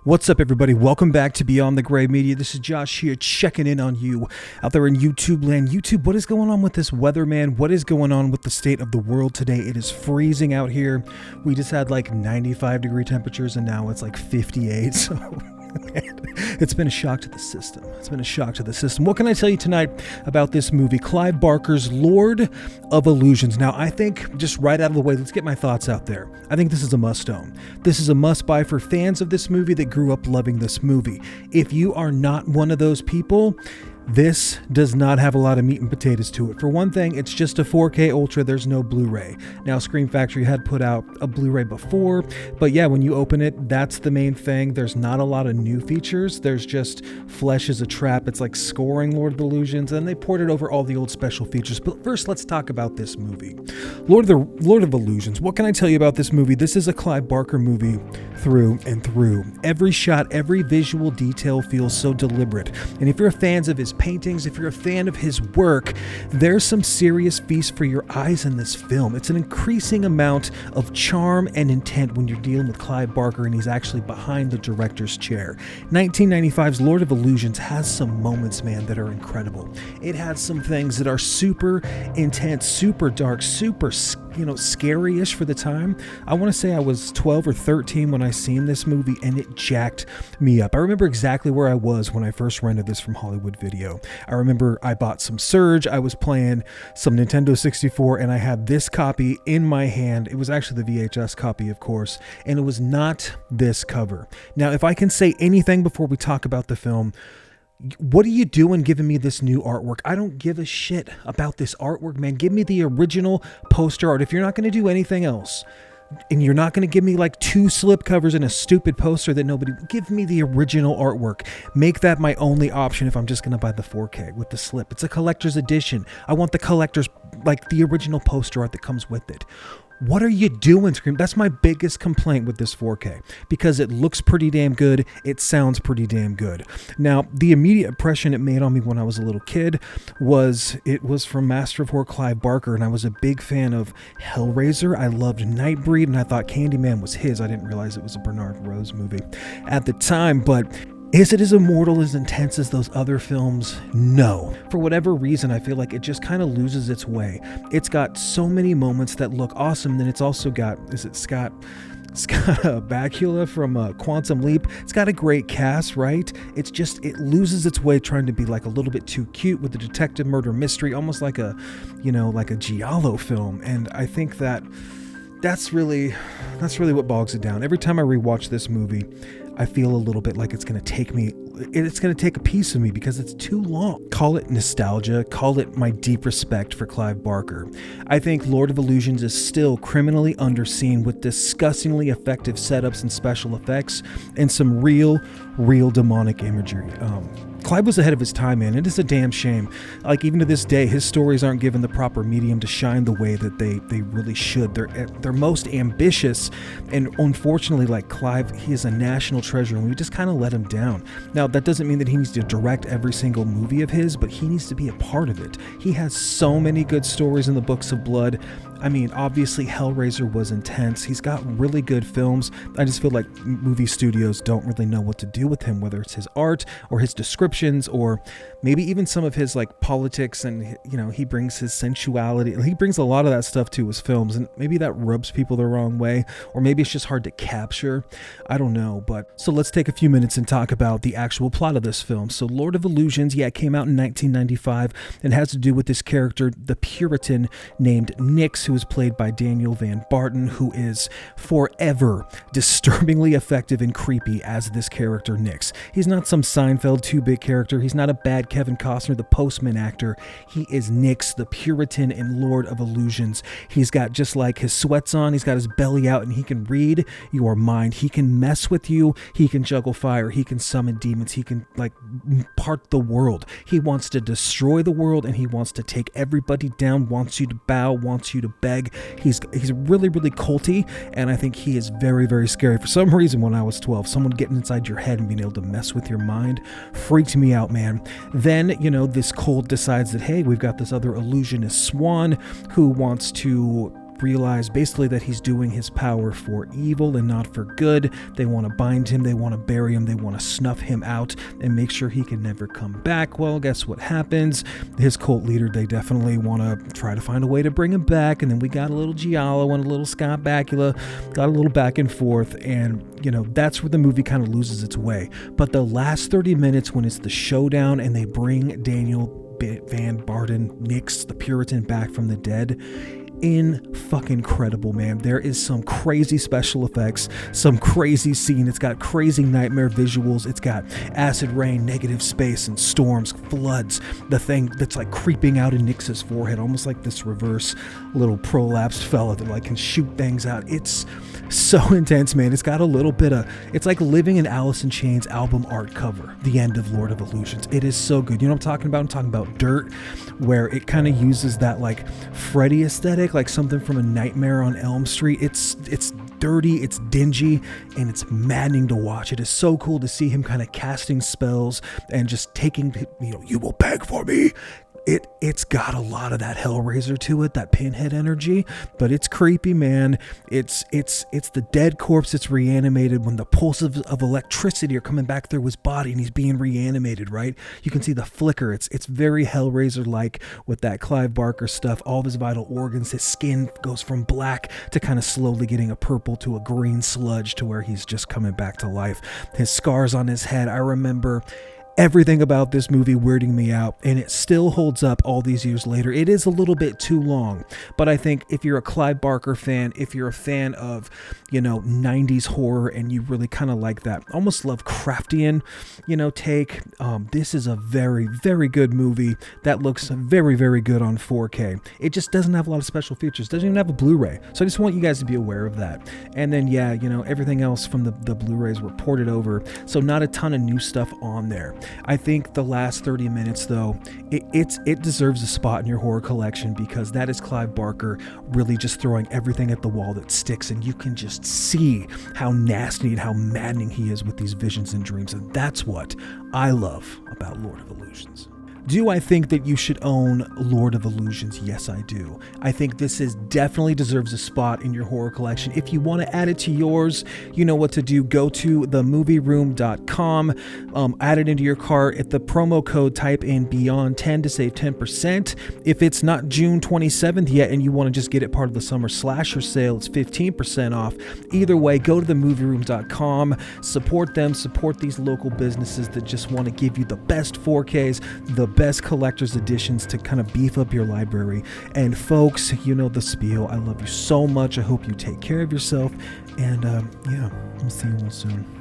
What's up, everybody? Welcome back to Beyond the Gray Media. This is Josh here, checking in on you out there in YouTube land. YouTube, what is going on with this weather, man? What is going on with the state of the world today? It is freezing out here. We just had like 95-degree temperatures, and now it's like 58. So it's been a shock to the system. What can I tell you tonight about this movie, Clive Barker's Lord of Illusions? Now, I think, just right out of the way, let's get my thoughts out there. I think this is a must-own. This is a must-buy for fans of this movie that grew up loving this movie. If you are not one of those people, this does not have a lot of meat and potatoes to it. For one thing, it's just a 4K Ultra. There's no Blu-ray. Now, Scream Factory had put out a Blu-ray before, but yeah, when you open it, that's the main thing. There's not a lot of new features. There's just Flesh is a Trap. It's like scoring Lord of Illusions, and they ported over all the old special features. But first, let's talk about this movie. Lord of Illusions. What can I tell you about this movie? This is a Clive Barker movie through and through. Every shot, every visual detail feels so deliberate. And if you're fans of his paintings, if you're a fan of his work, there's some serious feast for your eyes in this film. It's an increasing amount of charm and intent when you're dealing with Clive Barker and he's actually behind the director's chair. 1995's Lord of Illusions has some moments, man, that are incredible. It has some things that are super intense, super dark, super scary-ish for the time. I want to say I was 12 or 13 when I seen this movie, and it jacked me up. I remember exactly where I was when I first rented this from Hollywood Video. I remember I bought some Surge, I was playing some Nintendo 64, and I had this copy in my hand. It was actually the VHS copy, of course, and it was not this cover. Now, if I can say anything before we talk about the film, what are you doing giving me this new artwork? I don't give a shit about this artwork, man. Give me the original poster art. If you're not going to do anything else, and you're not going to give me like 2 slip covers and a stupid poster that nobody... Give me the original artwork. Make that my only option if I'm just going to buy the 4K with the slip. It's a collector's edition. I want the collector's, like the original poster art that comes with it. What are you doing, Scream? That's my biggest complaint with this 4K, because it looks pretty damn good. It sounds pretty damn good. Now, the immediate impression it made on me when I was a little kid was from Master of Horror Clive Barker, and I was a big fan of Hellraiser. I loved Nightbreed, and I thought Candyman was his. I didn't realize it was a Bernard Rose movie at the time, but... is it as immortal, as intense as those other films? No. For whatever reason, I feel like it just kind of loses its way. It's got so many moments that look awesome, then it's also got, Scott Bakula from Quantum Leap. It's got a great cast, right? It loses its way trying to be like a little bit too cute with the detective murder mystery, almost like a Giallo film. And I think that's really what bogs it down. Every time I rewatch this movie, I feel a little bit like it's going to take a piece of me because it's too long. Call it nostalgia, call it my deep respect for Clive Barker. I think Lord of Illusions is still criminally underseen with disgustingly effective setups and special effects and some real demonic imagery. Clive was ahead of his time, man. It is a damn shame. Like, even to this day, his stories aren't given the proper medium to shine the way that they really should. They're most ambitious, and unfortunately, like Clive, he is a national treasure, and we just kind of let him down. Now, that doesn't mean that he needs to direct every single movie of his, but he needs to be a part of it. He has so many good stories in the Books of Blood. I mean, obviously, Hellraiser was intense. He's got really good films. I just feel like movie studios don't really know what to do with him, whether it's his art or his descriptions or maybe even some of his like politics, and he brings his sensuality. He brings a lot of that stuff to his films, and maybe that rubs people the wrong way, or maybe it's just hard to capture. I don't know, but so let's take a few minutes and talk about the actual plot of this film. So Lord of Illusions, it came out in 1995 and has to do with this character, the Puritan named Nyx, who is played by Daniel Van Barton, who is forever disturbingly effective and creepy as this character Nyx. He's not some Seinfeld 2-bit character. He's not a bad Kevin Costner, the Postman actor. He is Nyx, the Puritan and Lord of Illusions. He's got just like his sweats on, he's got his belly out, and he can read your mind. He can mess with you. He can juggle fire. He can summon demons. He can like part the world. He wants to destroy the world, and he wants to take everybody down, wants you to bow, wants you to beg. He's really culty, and I think he is very, very scary. For some reason, when I was 12, someone getting inside your head and being able to mess with your mind freaked me out, man. Then, this cult decides that, hey, we've got this other illusionist Swan who wants to realize basically that he's doing his power for evil and not for good. They want to bind him, they want to bury him, they want to snuff him out and make sure he can never come back. Well, guess what happens? His cult leader, they definitely want to try to find a way to bring him back, and then we got a little Giallo and a little Scott Bakula, got a little back and forth, and that's where the movie kind of loses its way. But the last 30 minutes, when it's the showdown and they bring Daniel Van Barden, Nix, the Puritan, back from the dead, fucking incredible, man. There is some crazy special effects, some crazy scene. It's got crazy nightmare visuals. It's got acid rain, negative space, and storms, floods. The thing that's like creeping out in Nix's forehead, almost like this reverse little prolapsed fella that like can shoot things out. It's so intense, man. It's got a little bit of, it's like living in Alice in Chains album art cover, the end of Lord of Illusions. It is so good. You know what I'm talking about? I'm talking about Dirt, where it kind of uses that like Freddy aesthetic, like something from A Nightmare on Elm Street. It's dirty, it's dingy, and it's maddening to watch. It is so cool to see him kind of casting spells and just taking, you will beg for me. It's got a lot of that Hellraiser to it, that Pinhead energy, but it's creepy, man. It's the dead corpse that's reanimated when the pulses of electricity are coming back through his body and he's being reanimated, right? You can see the flicker. It's very Hellraiser-like with that Clive Barker stuff. All of his vital organs, his skin goes from black to kind of slowly getting a purple to a green sludge to where he's just coming back to life. His scars on his head, I remember everything about this movie weirding me out, and it still holds up all these years later. It is a little bit too long, but I think if you're a Clive Barker fan, if you're a fan of 90s horror and you really kind of like that almost Lovecraftian take, this is a very, very good movie that looks very, very good on 4K. It just doesn't have a lot of special features, doesn't even have a Blu-ray, so I just want you guys to be aware of that. And then everything else from the Blu-rays were ported over, so not a ton of new stuff on there. I think the last 30 minutes, though, it deserves a spot in your horror collection, because that is Clive Barker really just throwing everything at the wall that sticks, and you can just see how nasty and how maddening he is with these visions and dreams, and that's what I love about Lord of Illusions. Do I think that you should own Lord of Illusions? Yes, I do. I think this definitely deserves a spot in your horror collection. If you want to add it to yours, you know what to do. Go to themovieroom.com, add it into your cart. At the promo code, type in Beyond10 to save 10%. If it's not June 27th yet and you want to just get it part of the summer slasher sale, it's 15% off. Either way, go to themovieroom.com, support them, support these local businesses that just want to give you the best 4Ks, the best collector's editions to kind of beef up your library. And folks, you know the spiel. I love you so much. I hope you take care of yourself, and I'll see you all soon.